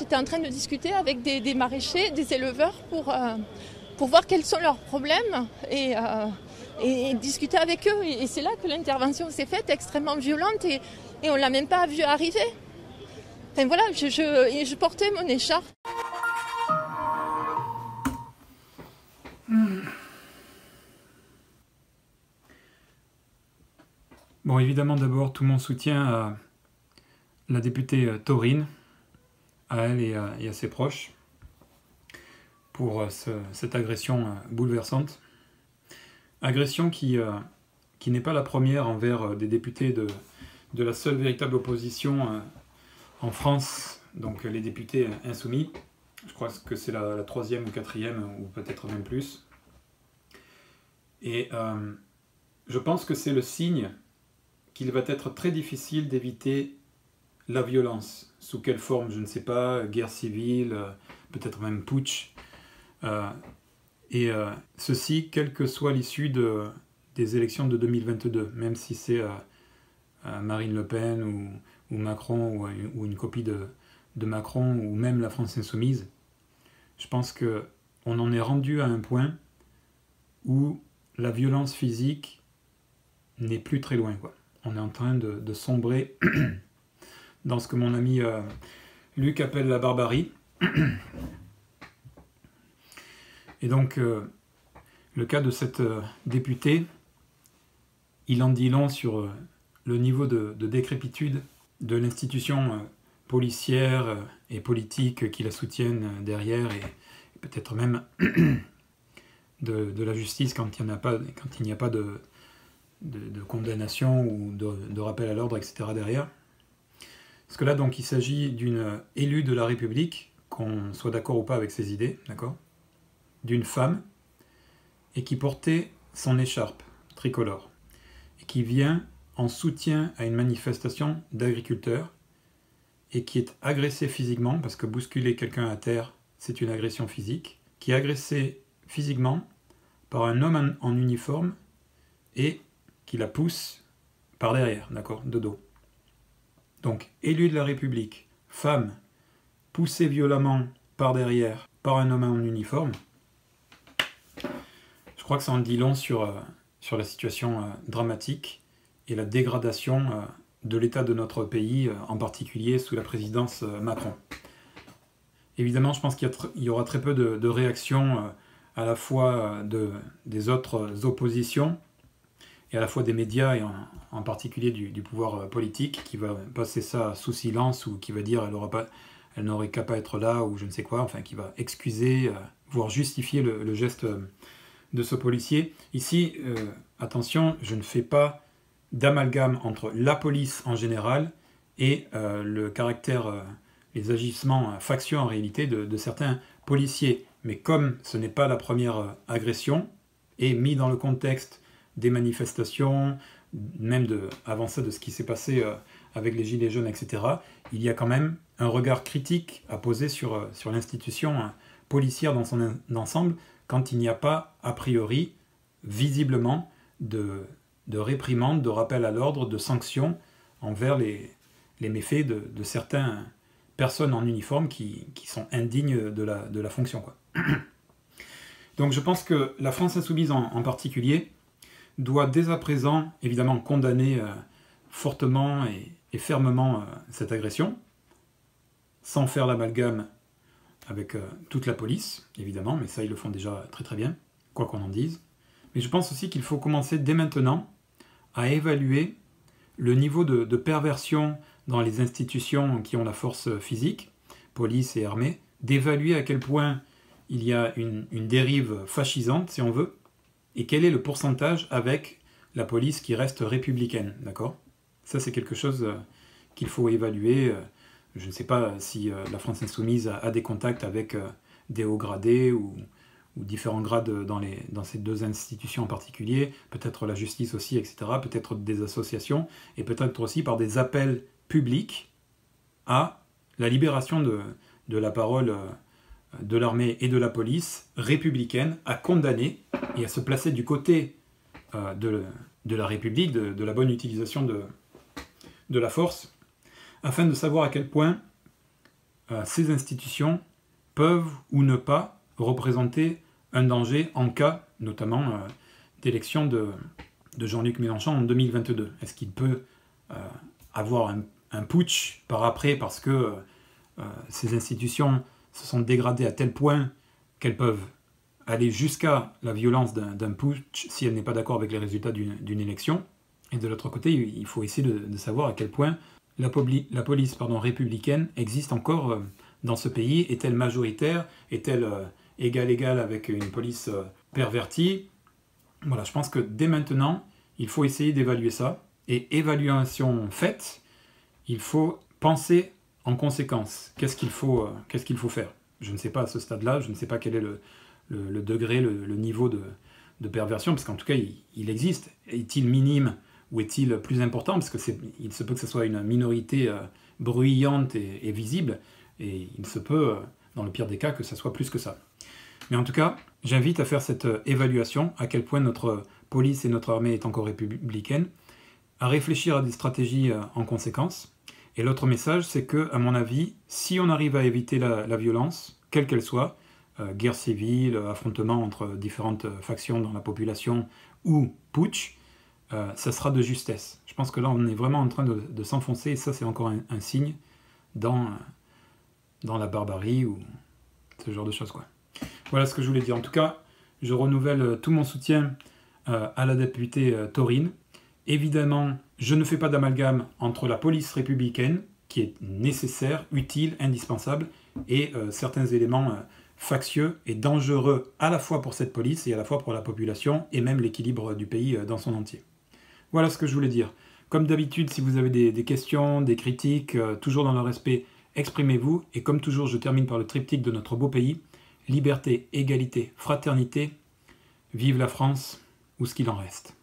j'étais en train de discuter avec des maraîchers, des éleveurs pour voir quels sont leurs problèmes et discuter avec eux. Et c'est là que l'intervention s'est faite, extrêmement violente, et on ne l'a même pas vu arriver. Enfin voilà, je portais mon écharpe. Bon, évidemment, d'abord, tout mon soutien à la députée Taurine, à elle et à ses proches, pour cette agression bouleversante. Agression qui n'est pas la première envers des députés de la seule véritable opposition en France, donc les députés insoumis. Je crois que c'est la troisième ou quatrième, ou peut-être même plus. Et je pense que c'est le signe qu'il va être très difficile d'éviter la violence. Sous quelle forme, je ne sais pas, guerre civile, peut-être même putsch. Ceci, quelle que soit l'issue des élections de 2022, même si c'est Marine Le Pen ou Macron ou une copie de Macron ou même la France Insoumise, je pense qu'on en est rendu à un point où la violence physique n'est plus très loin, quoi. On est en train de sombrer dans ce que mon ami Luc appelle la barbarie. Et donc, le cas de cette députée, il en dit long sur le niveau de décrépitude de l'institution policière et politique qui la soutiennent derrière, et peut-être même de la justice quand il n'y a pas de condamnation ou de rappel à l'ordre, etc. derrière. Parce que là, donc, il s'agit d'une élue de la République, qu'on soit d'accord ou pas avec ses idées, d'accord, d'une femme, et qui portait son écharpe tricolore, et qui vient en soutien à une manifestation d'agriculteurs, et qui est agressée physiquement, parce que bousculer quelqu'un à terre, c'est une agression physique, qui est agressée physiquement par un homme en uniforme, et qui la pousse par derrière, d'accord, de dos. Donc, élu de la République, femme, poussée violemment par derrière par un homme en uniforme, je crois que ça en dit long sur la situation dramatique et la dégradation de l'état de notre pays, en particulier sous la présidence Macron. Évidemment, je pense qu'il y aura très peu de réactions à la fois des autres oppositions, et à la fois des médias, et en particulier du pouvoir politique, qui va passer ça sous silence, ou qui va dire elle n'aurait qu'à pas être là, ou je ne sais quoi, enfin qui va excuser, voire justifier le geste de ce policier. Ici, attention, je ne fais pas d'amalgame entre la police en général et le caractère, les agissements factieux en réalité de certains policiers. Mais comme ce n'est pas la première agression, et mis dans le contexte des manifestations, même avant ça de ce qui s'est passé avec les Gilets jaunes, etc., il y a quand même un regard critique à poser sur l'institution policière dans son ensemble, quand il n'y a pas, a priori, visiblement, de réprimande, de rappel à l'ordre, de sanctions envers les méfaits de certaines personnes en uniforme qui sont indignes de la fonction, quoi. Donc je pense que la France Insoumise en particulier doit dès à présent, évidemment, condamner fortement et fermement cette agression, sans faire l'amalgame avec toute la police, évidemment, mais ça, ils le font déjà très très bien, quoi qu'on en dise. Mais je pense aussi qu'il faut commencer dès maintenant à évaluer le niveau de perversion dans les institutions qui ont la force physique, police et armée, d'évaluer à quel point il y a une dérive fascisante, si on veut, et quel est le pourcentage avec la police qui reste républicaine, d'accord ? Ça, c'est quelque chose qu'il faut évaluer. Je ne sais pas si la France Insoumise a des contacts avec des hauts gradés ou différents grades dans ces deux institutions en particulier, peut-être la justice aussi, etc., peut-être des associations, et peut-être aussi par des appels publics à la libération de la parole de l'armée et de la police républicaine, à condamner et à se placer du côté de la République, de la bonne utilisation de la force, afin de savoir à quel point ces institutions peuvent ou ne pas représenter un danger en cas, notamment, d'élection de Jean-Luc Mélenchon en 2022. Est-ce qu'il peut avoir un putsch par après parce que ces institutions se sont dégradées à tel point qu'elles peuvent aller jusqu'à la violence d'un putsch si elle n'est pas d'accord avec les résultats d'une élection. Et de l'autre côté, il faut essayer de savoir à quel point la police républicaine existe encore dans ce pays. Est-elle majoritaire? Est-elle égale avec une police pervertie? Voilà, je pense que dès maintenant, il faut essayer d'évaluer ça. Et évaluation faite, il faut penser en conséquence. Qu'est-ce qu'il faut faire? Je ne sais pas à ce stade-là, je ne sais pas quel est le degré, le niveau de perversion, parce qu'en tout cas, il existe. Est-il minime ou est-il plus important? Parce qu'il se peut que ce soit une minorité bruyante et visible, et il se peut, dans le pire des cas, que ce soit plus que ça. Mais en tout cas, j'invite à faire cette évaluation, à quel point notre police et notre armée est encore républicaine, à réfléchir à des stratégies en conséquence. Et l'autre message, c'est que, à mon avis, si on arrive à éviter la violence, quelle qu'elle soit, guerre civile, affrontement entre différentes factions dans la population ou putsch, ça sera de justesse. Je pense que là, on est vraiment en train de s'enfoncer, et ça, c'est encore un signe dans la barbarie ou ce genre de choses, quoi. Voilà ce que je voulais dire. En tout cas, je renouvelle tout mon soutien à la députée taurine. Évidemment, je ne fais pas d'amalgame entre la police républicaine, qui est nécessaire, utile, indispensable, et certains éléments factieux et dangereux à la fois pour cette police et à la fois pour la population, et même l'équilibre du pays dans son entier. Voilà ce que je voulais dire. Comme d'habitude, si vous avez des questions, des critiques, toujours dans le respect, exprimez-vous. Et comme toujours, je termine par le triptyque de notre beau pays. Liberté, égalité, fraternité. Vive la France, ou ce qu'il en reste.